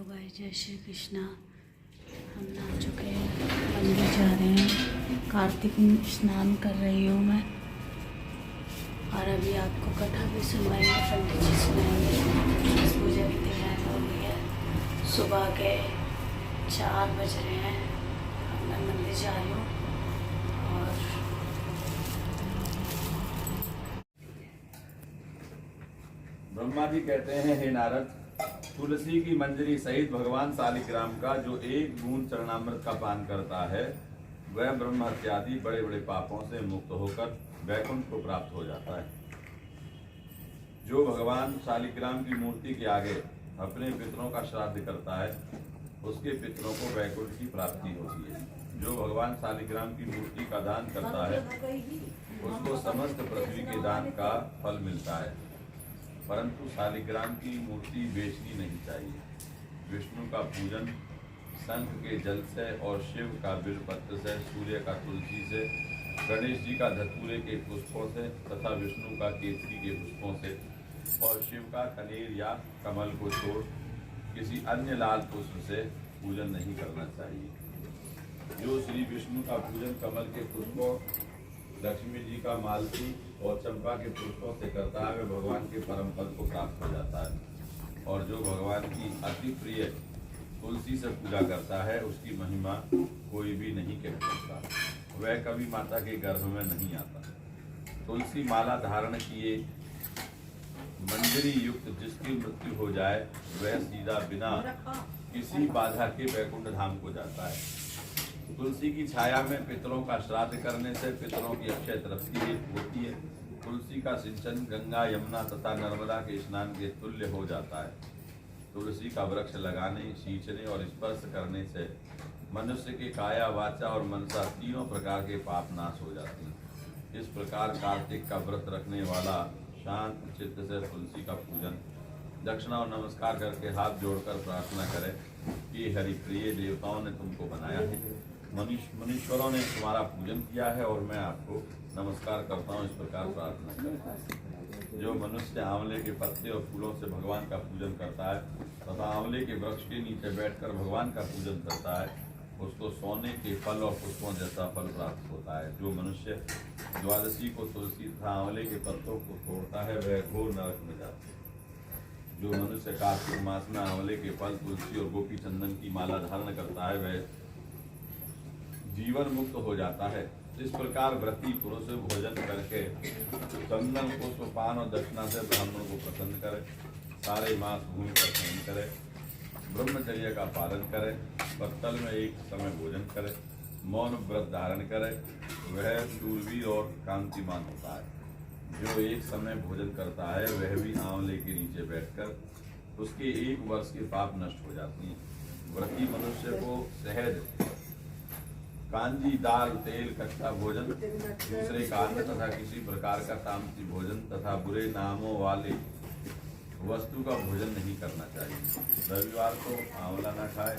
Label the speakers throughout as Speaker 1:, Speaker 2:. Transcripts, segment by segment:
Speaker 1: भाई जय श्री कृष्णा। हम नहा चुके हैं, मंदिर जा रहे हैं। कार्तिक स्नान कर रही हूँ मैं, और अभी आपको कथा भी सुनवाएंगे, पंडित जी सुनाएंगे। आज पूजा की तैयारी हो रही है। सुबह के 4 बज रहे हैं। अब मैं मंदिर जा रही हूँ। और
Speaker 2: ब्रह्मा जी कहते हैं, हे नारद, तुलसी की मंजरी सहित भगवान शालिग्राम का जो एक बूंद चरणामृत का पान करता है वह ब्रह्म इत्यादि बड़े बड़े पापों से मुक्त होकर वैकुंठ को प्राप्त हो जाता है। जो भगवान शालिग्राम की मूर्ति के आगे अपने पितरों का श्राद्ध करता है उसके पितरों को वैकुंठ की प्राप्ति होती है। जो भगवान शालिग्राम की मूर्ति का दान करता है उसको समस्त पृथ्वी के दान का फल मिलता है, परंतु शालिग्राम की मूर्ति बेचनी नहीं चाहिए। विष्णु का पूजन शंख के जल से और शिव का बिल्वपत्र से, सूर्य का तुलसी से, गणेश जी का धतूरे के पुष्पों से तथा विष्णु का केसरी के पुष्पों से और शिव का कनेर या कमल को छोड़ किसी अन्य लाल पुष्प से पूजन नहीं करना चाहिए। जो श्री विष्णु का पूजन कमल के पुष्पों, लक्ष्मी जी का मालती और चंपा के पुष्पों से करता है वह भगवान के परम पद को प्राप्त हो जाता है। और जो भगवान की अति प्रिय तुलसी से पूजा करता है उसकी महिमा कोई भी नहीं कह सकता। वह कभी माता के गर्भ में नहीं आता। तुलसी माला धारण किए मंजरी युक्त जिसकी मृत्यु हो जाए वह सीधा बिना किसी बाधा के वैकुंठ धाम को जाता है। तुलसी की छाया में पितरों का श्राद्ध करने से पितरों की अक्षय तृप्ति होती है। तुलसी का सिंचन गंगा, यमुना तथा नर्मदा के स्नान के तुल्य हो जाता है। तुलसी का वृक्ष लगाने, सींचने और स्पर्श करने से मनुष्य के काया, वाचा और मनसा तीनों प्रकार के पाप नाश हो जाते हैं। इस प्रकार कार्तिक का व्रत रखने वाला शांत चित्त से तुलसी का पूजन, दक्षिणा और नमस्कार करके हाथ जोड़कर प्रार्थना करे कि हरि प्रिय देवताओं ने तुमको बनाया है, मनुष्यरों ने तुम्हारा पूजन किया है और मैं आपको नमस्कार करता हूँ। इस प्रकार प्रार्थना करें। जो मनुष्य आंवले के पत्ते और फूलों से भगवान का पूजन करता है तथा आंवले के वृक्ष के नीचे बैठकर भगवान का पूजन करता है उसको सोने के फल और पुष्पों जैसा फल प्राप्त होता है। जो मनुष्य द्वादशी को तुलसी तथा आंवले के पत्तों को तोड़ता है वह घोर नरक में जाता है। जो मनुष्य कार्तिक मास में आंवले के फल, तुलसी और गोपी चंदन की माला धारण करता है वह जीवन मुक्त हो जाता है। इस प्रकार व्रती पुरुष भोजन करके चंदन, पुष्प, पान और दक्षिणा से ब्राह्मण को प्रसन्न करे, सारे मास भूमि पर शयन करे, ब्रह्मचर्य का पालन करे, पत्तल में एक समय भोजन करे, मौन व्रत धारण करे, वह शूरवीर और कांतिमान होता है। जो एक समय भोजन करता है वह भी आंवले के नीचे बैठकर उसके 1 वर्ष के पाप नष्ट हो जाते हैं। व्रती मनुष्य को सहज कांजी, दाल, तेल, कच्चा भोजन, दूसरे कारण तथा किसी प्रकार का तामसी भोजन तथा बुरे नामों वाले वस्तु का भोजन नहीं करना चाहिए। रविवार को आंवला न खाए,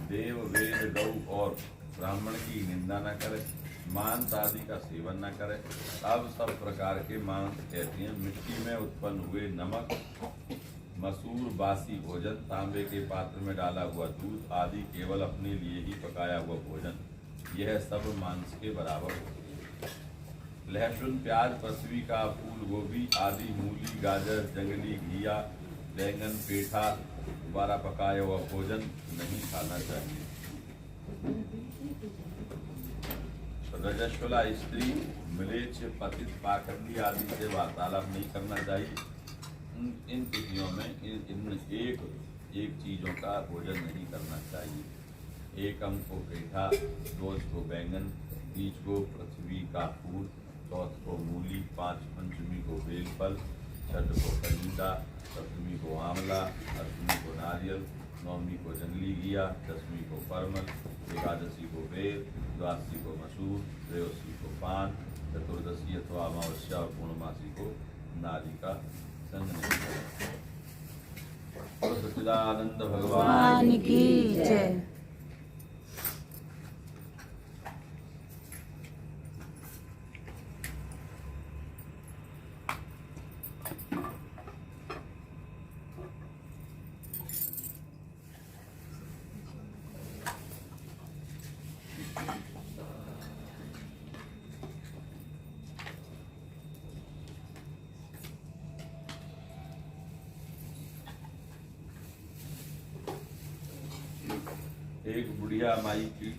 Speaker 2: देव, वेद, गौ और ब्राह्मण की निंदा न करे, मांस आदि का सेवन न करे। अब सब प्रकार के मांस कहते हैं मिट्टी में उत्पन्न हुए नमक, मसूर, बासी भोजन, तांबे के पात्र में डाला हुआ दूध आदि केवल अपने लिए ही पकाया हुआ भोजन, यह सब मांस के बराबर होते हैं। लहसुन, प्याज, पसवी का फूल गोभी आदि, मूली, गाजर, जंगली घिया, बैंगन, पेठा द्वारा पकाया हुआ भोजन नहीं खाना चाहिए। रजस्वला स्त्री, म्लेच्छ, पतित, पाखंडी आदि से वार्तालाप नहीं करना चाहिए। इन तिथियों में इन एक चीजों का भोजन नहीं करना चाहिए। 1 अंक को पेठा, 2 को बैंगन, 3 को पृथ्वी का फूल, 4 को मूली, 5 पंचमी को बेलफल, 6 को खजूरा, 7वीं को आंवला, 8वीं को नारियल, 9वीं को जंगली घिया, 10वीं को परमल, 11दशी को बेर, 12वीं को मसूर, 13वीं को पान, चतुर्दशी अथवा अमावस्या और पूर्णमासी को नारी का संग नहीं करें। सच्चिदानंद भगवान की जय। एक बुढ़िया माई की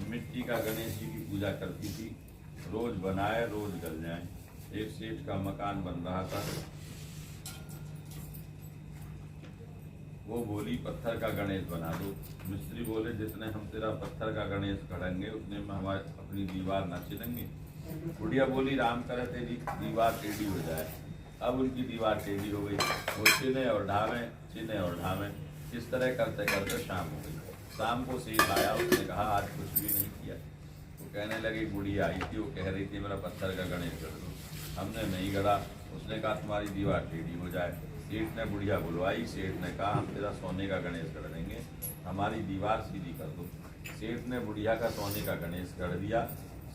Speaker 2: मिट्टी का गणेश जी की पूजा करती थी, रोज बनाए रोज गल जाए। एक सेठ का मकान बन रहा था, वो बोली पत्थर का गणेश बना दो। मिस्त्री बोले जितने हम तेरा पत्थर का गणेश गढ़ेंगे उतने में हमारे अपनी दीवार ना चिनेंगे। बुढ़िया बोली राम करे तेरी दीवार टेढ़ी हो जाए। अब उनकी दीवार टेढ़ी हो गई, वो चिने और ढावे। इस तरह करते करते शाम हो गई। शाम को सेठ आया, उसने कहा आज कुछ भी नहीं किया। वो कहने लगी बुढ़िया आई थी, वो कह रही थी मेरा पत्थर का गणेश गढ़ दो, हमने नहीं गढ़ा। उसने कहा तुम्हारी दीवार टेढ़ी हो जाए। सेठ ने बुढ़िया बुलवाई, सेठ ने कहा हम तेरा सोने का गणेश गढ़ देंगे, हमारी दीवार सीधी कर दो। सेठ ने बुढ़िया का सोने का गणेश गढ़ दिया,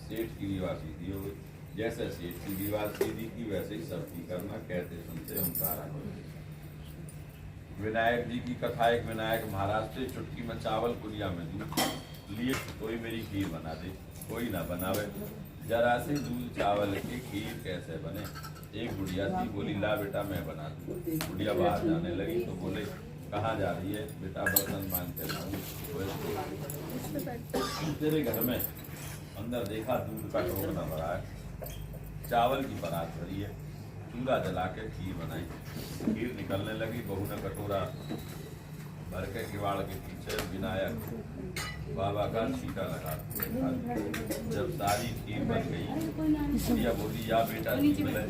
Speaker 2: सेठ की दीवार सीधी हो गई। जैसे सेठ की दीवार सीधी की वैसे ही सबकी करना, कहते सुनते हम सारा हो गए। विनायक जी की कथा। एक विनायक महाराज से चुटकी में चावल कुलिया में दूध लिए, कोई मेरी खीर बना दे, कोई ना बनावे। जरा से दूध चावल की खीर कैसे बने। एक बुढ़िया थी, बोली ला बेटा मैं बना दूँ। बुढ़िया बाहर जाने लगी तो बोले कहाँ जा रही है। बेटा बर्तन मांग के लाऊं। तेरे घर में अंदर देखा दूध का टोकना भरा है, चावल की परात भरी है, चूल्हा जला के खीर बनाई। खीर निकलने लगी, बहू ने कटोरा भर के किवाड़ के पीछे विनायक बाबा का छींटा लगा। जब सारी खीर बन गई, बुढ़िया बोली या बेटा जी मिले।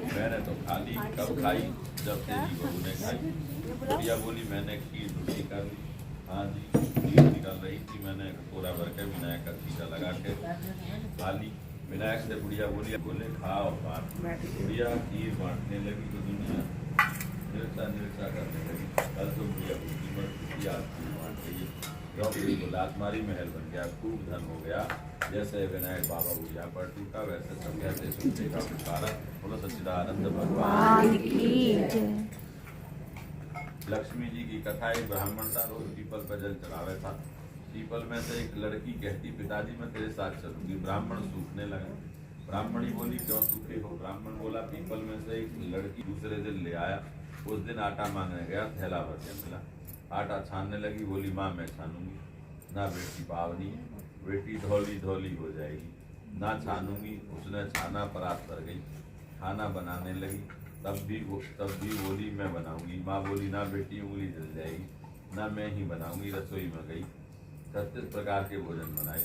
Speaker 2: मैंने तो खा ली, कब खाई, जब तेरी बहू ने खाई। बुढ़िया बोली मैंने खीर दूसरी कर ली। हाँ जी, खीर निकल रही थी, मैंने कटोरा भर के विनायक का छींटा लगा के खा ली। विनायक से बुढ़िया बोले खाओ बांट। बुढ़िया खीर बांटने लगी तो दुनिया निरसा करने लगी। कल तो बुढ़िया बांट गई, रौकड़ी को लात मारी, महल बन गया, खूब धन हो गया। जैसे विनायक बाबा बुढ़िया पर टूटा, वैसे सब कहते सुनते का पुकारा। बोलो सच्चिदानंद भगवान की। लक्ष्मी जी की कथा। एक ब्राह्मण था, रोज पीपल पर जल चढ़ावे था। पीपल में से एक लड़की कहती पिताजी मैं तेरे साथ चलूंगी। ब्राह्मण सूखने लगा। ब्राह्मणी बोली क्यों सूखे हो। ब्राह्मण बोला पीपल में से एक लड़की दूसरे दिन ले आया। उस दिन आटा मांगने गया, थैला भर के मिला। आटा छानने लगी, बोली माँ मैं छानूंगी ना, बेटी पावनी है, बेटी धौली धौली हो जाएगी। ना छानूंगी। उसने छाना, परात भर गई, खाना बनाने लगी। तब भी बोली मैं बनाऊंगी। माँ बोली ना बेटी उंगली जल जाएगी, ना मैं ही बनाऊंगी। रसोई में गई, 36 प्रकार के भोजन बनाए,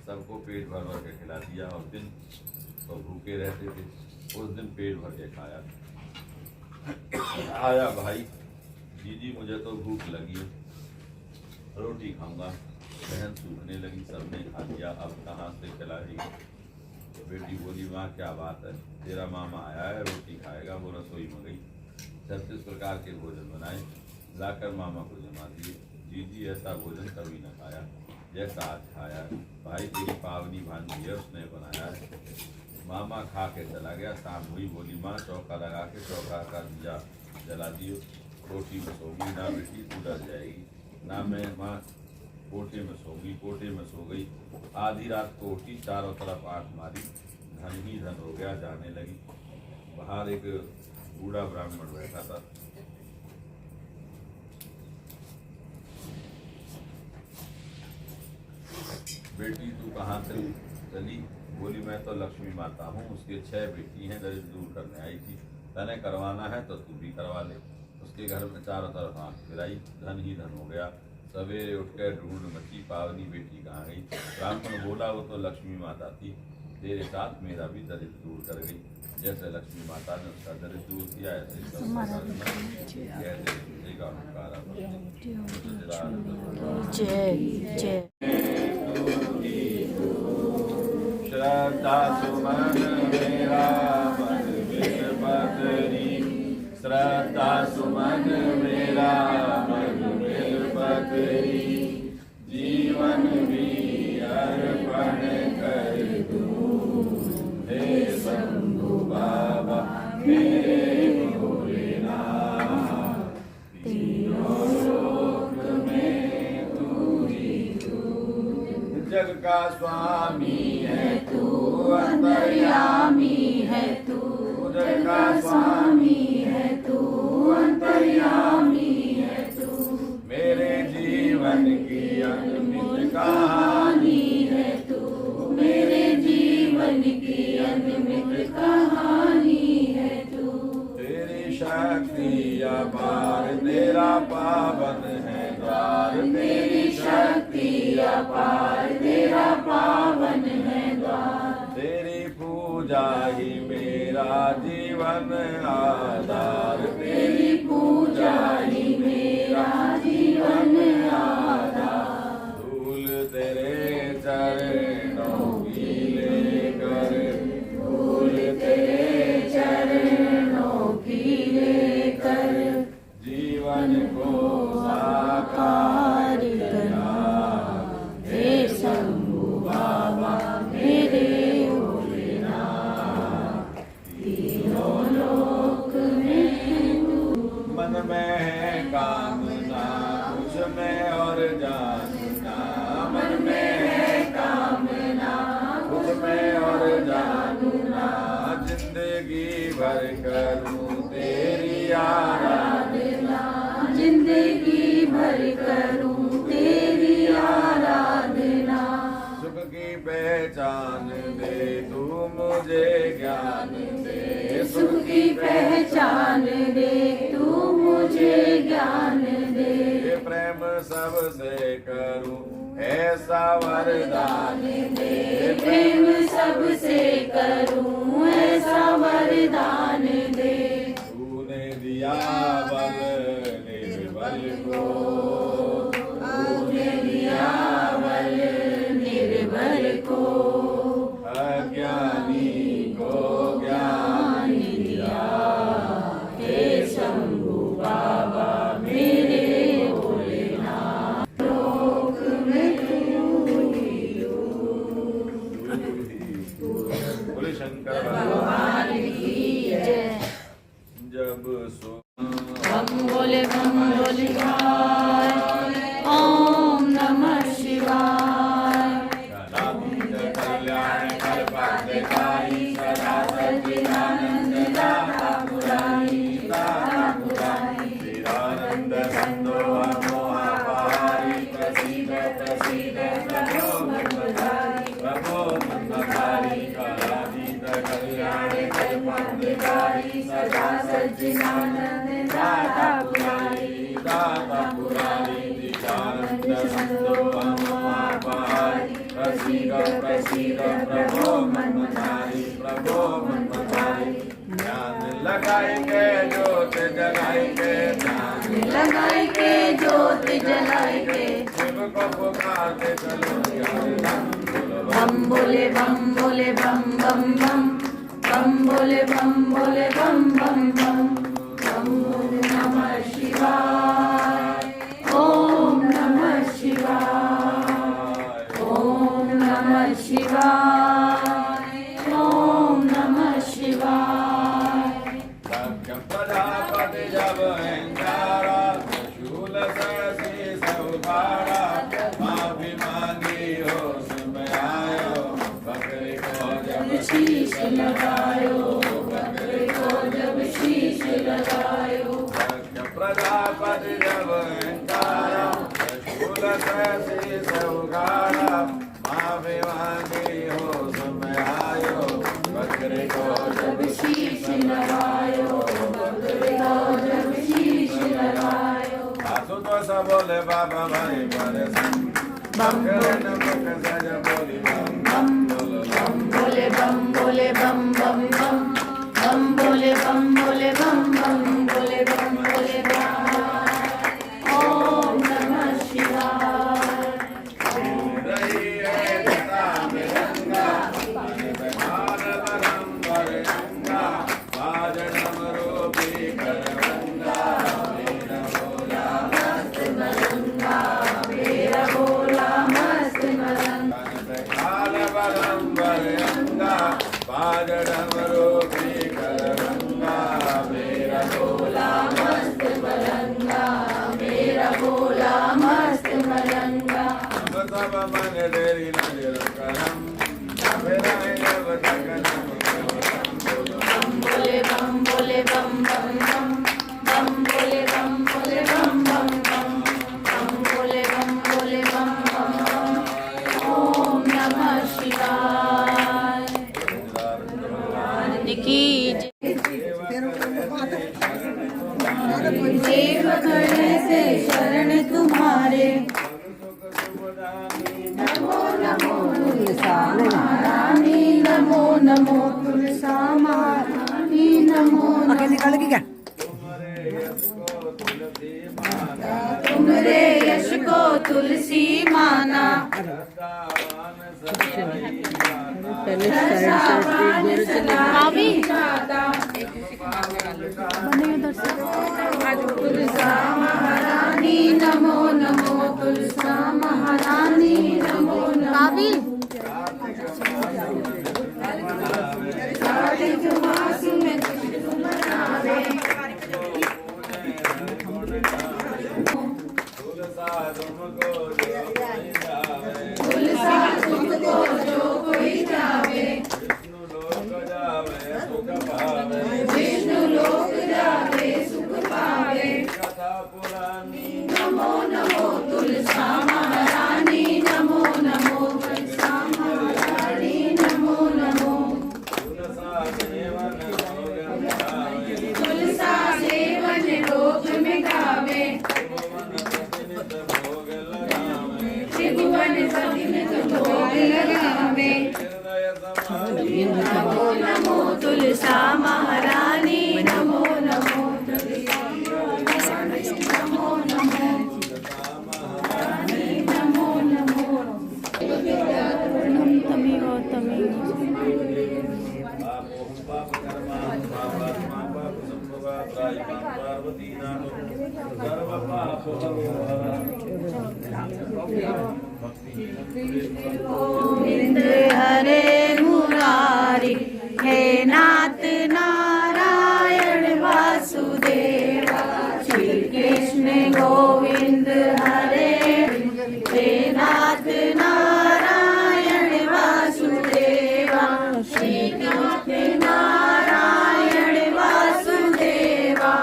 Speaker 2: सबको पेट भर भर के खिला दिया। और दिन तो भूखे रहते थे, उस दिन पेट भर के खाया। आया भाई, जीजी मुझे तो भूख लगी है, रोटी खाऊंगा। बहन सूखने लगी, सबने खा लिया, अब कहाँ से खिलाएगी। तो बेटी बोली माँ क्या बात है, तेरा मामा आया है, रोटी खाएगा। वो रसोई में गई, 36 प्रकार के भोजन बनाए, लाकर मामा को जमा दिए। जीजी ऐसा भोजन कभी न खाया जैसा आज खाया है। भाई तेरी पावनी भांजी है, उसने बनाया है। मामा खा के चला गया। शाम हुई, बोली माँ चौका लगा के चौका का दिया जला दियो। कोठी में सोगी ना बेटी, तू डर जाएगी। ना मैं माँ कोठे में सोगी। कोठे में सो गई। आधी रात को उठी, चारों तरफ आंख मारी, धन ही धन हो गया। जाने लगी। बाहर एक बूढ़ा ब्राह्मण बैठा था। बेटी तू कहाँ से चली। बोली मैं तो लक्ष्मी माता हूँ, उसके 6 बेटी हैं, दरिद्र दूर करने आई थी। तने करवाना है तो तू भी करवा ले। उसके घर में चारों तरफ आंख फिराई, धन ही धन हो गया। सवेरे उठकर ढूंढ मची, पावनी बेटी कहाँ गई। ब्राह्मण बोला वो तो लक्ष्मी माता थी, तेरे साथ मेरा भी दरिद्र दूर कर गई। जैसे लक्ष्मी माता ने उसका दरिद्र दूर किया, ऐसे श्रद्धा सुमन मेरा मन बिन बदरी। श्रद्धा सुमन मेरा मन बिन बदरी। जीवन भी अर्पण कर दूं, हे शंभु बाबा मेरे भोलेनाथ। तीनों लोक में तू ही तू, जग का स्वामी है तू, अंतर्यामी है तू। जग का स्वामी है तू, अंतर्यामी है तू। मेरे जीवन की अनमित
Speaker 1: तेरी शक्ति अपार, तेरा पावन है द्वार।
Speaker 2: तेरी पूजा ही मेरा जीवन आधार,
Speaker 1: तेरी पूजा ही मेरा जीवन आधार।
Speaker 2: धूल तेरे चरणों की लेकर,
Speaker 1: धूल तेरे चरणों की लेकर
Speaker 2: जीवन को
Speaker 1: साकार करना। हे शंभु बाबा मेरे भोलेनाथ, तीनों लोक में
Speaker 2: मन में है कामना कुछ में और जानना, मन में है
Speaker 1: कामना
Speaker 2: कुछ में और जानना, जिंदगी भर करूं तेरी आराधना,
Speaker 1: जिंदगी भर करूं तेरी आराधना।
Speaker 2: सुख की पहचान दे तू मुझे ज्ञान दे,
Speaker 1: सुख की पहचान दे तू मुझे ज्ञान दे।
Speaker 2: प्रेम सबसे करूं ऐसा वरदान
Speaker 1: दे प्रेम सबसे करूं ऐसा वरदान दे।
Speaker 2: तूने दिया बल निर्बल को,
Speaker 1: तूने दिया बल निर्बल को,
Speaker 2: अज्ञानी को ज्ञान दिया।
Speaker 1: हे शंभु बाबा मेरे भोलेनाथ, लोक में तू ही तू।
Speaker 2: बोले शंकर
Speaker 1: भगवान की जय।
Speaker 2: जब सो
Speaker 1: बम बोले शिवाय, ओम नमः शिवाय।
Speaker 2: कल्याण कल्पकारी सदा सच्चिदानंद दाता पुरारी, दाता पुरारी, चिदानंद बंधो मोहापारी, प्रसीद प्रसीद प्रभो मनोधारी, प्रभो मनोधारी, कलातीत कल्याण कल्पकारी सदा
Speaker 1: सच्चिदानंद दाता पुरारी,
Speaker 2: दाता पुरारी, चिदानंद बंधो मोहापारी, प्रसीद प्रसीद प्रभो मनोधारी, प्रभो मनोधारी। ध्यान लगाएंगे ज्योत जलाएंगे, ध्यान
Speaker 1: लगाएंगे ज्योत जलाएंगे।
Speaker 2: शिव को पुकारते चलो यार,
Speaker 1: बम बोले बम बोले बम बम बम, बम बोले बम बोले बम बम बम। ओम नमः शिवाय, ओम नमः शिवाय, ओम नमः शिवाय, ओम नमः शिवाय।
Speaker 2: सत्यम प्रजापति जब अहंकारा, शूल सरसी सौभारा, माभिमानी हो समय आयो, बकरी को जब
Speaker 1: शीश लगायो, बकरे को जब शीश लगायो।
Speaker 2: सत्यम प्रजापति जब अहंकारा, शूल सरसी सौभारा, माभिमानी हो समय आयो, बकरी को
Speaker 1: जब शीश लगायो, बकरे को जब शीश लगायो।
Speaker 2: आसु तो सब बोले बाबा भाई बड़े संग, बकरे न मुख सज बोली बम
Speaker 1: बम
Speaker 2: बोलो
Speaker 1: बम बोले बम बोले बम बम बम, बम बोले बम बोले बम बम बोले बम बोले बम। ओम नमः शिवाय।
Speaker 2: रही है गीता में गंगा, मन में भार बरम वर गंगा, बाज डमरू भी कर गंगा, मेरा भोला
Speaker 1: मस्त मलंगा, मेरा भोला मस्त मलंगा।
Speaker 2: मन में भार बरम वर गंगा, बाज डमरू भी कर गंगा, मेरा भोला
Speaker 1: मस्त मलंगा, मेरा भोला मस्त मलंगा।
Speaker 2: सब मन तेरी नजर करम, मेरा जब तक नम बोलो
Speaker 1: बम बोले बम बोले बम बम बम, बम बोले बम बोले बम बम बम, बम बोले बम बोले बम बम बम। ओम नमः शिवाय। भगवान की जय। देव गण से शरण तुम्हारी, हमारे।
Speaker 3: नमो नमो तुलसा
Speaker 1: महारानी नमो नमो तुलसा महारानी नमो
Speaker 3: आगे निकाल की क्या
Speaker 1: तुमरे यश को तुलसी माना। तुलसा महारानी नमो नमो तुलसा महारानी नमो नमो। तुलसा तुमको जो कोई जावे विष्णु लोक जावे सुख पावे। नमो नमो तुलसा महारानी नमो नमो तुलसा महारानी नमो नमो। तुलसा सेवन रोग में गावे त्रिभुवन सदिनित भोग लगावे। नमो नमो तुलसा महारानी नमो नमो तुलसा नमो नमो नमो नमो। तमी गौतमी गोविंद हरे मुरारी हे नाथ नारायण वासुदेवा। श्री कृष्ण गोविंद हरे हे नाथ नारायण वासुदेवा। श्री कृष्ण नारायण वासुदेवा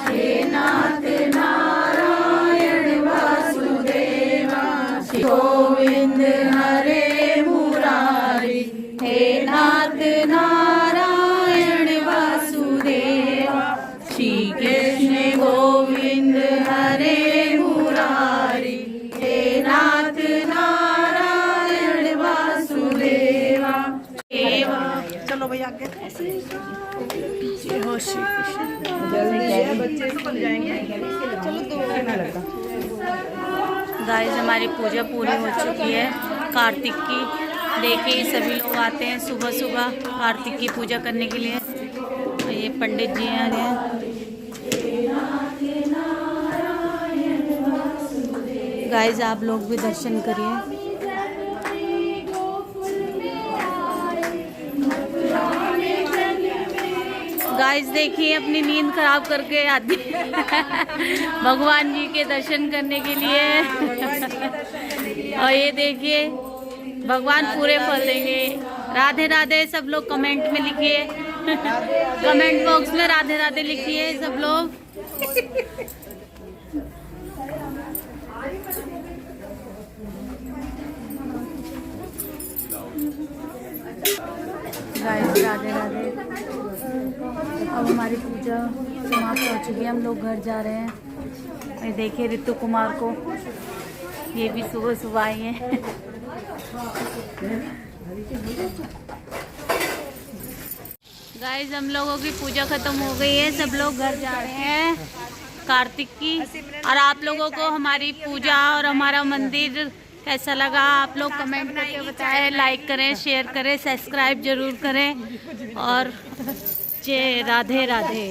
Speaker 1: हे नाथ नारायण वासुदेवा। श्री गोविंद हरे मुरारी हे नाथ नारायण वासुदेवा। श्री कृष्ण गोविंद हरे मुरारी हे नाथ नारायण वासुदेवा।
Speaker 3: चलो भैया आगे
Speaker 1: हो श्री कृष्ण।
Speaker 3: बच्चे स्कूल जाएंगे चलो दो
Speaker 1: गाइस हमारी पूजा पूरी हो चुकी है कार्तिक की। देखिए सभी लोग आते हैं सुबह सुबह कार्तिक की पूजा करने के लिए। ये पंडित जी आ रहे हैं। गाइस आप लोग भी दर्शन करिए। गाइस देखिए अपनी नींद खराब करके आती भगवान जी के दर्शन करने के लिए। और ये देखिए भगवान पूरे फल देंगे। राधे राधे सब लोग कमेंट में लिखिए। कमेंट बॉक्स में राधे राधे लिखिए सब लोग। गाइस राधे राधे। अब हमारी पूजा समाप्त हो चुकी है। हम लोग घर जा रहे हैं। ये देखिए ऋतु कुमार को, ये भी सुबह सुबह आई हैं। गाइस हम लोगों की पूजा खत्म हो गई है। सब लोग घर जा रहे हैं कार्तिक की। और आप लोगों को हमारी पूजा और हमारा मंदिर कैसा लगा आप लोग कमेंट करके बताएं। लाइक करें, शेयर करें, सब्सक्राइब जरूर करें। और जय राधे राधे।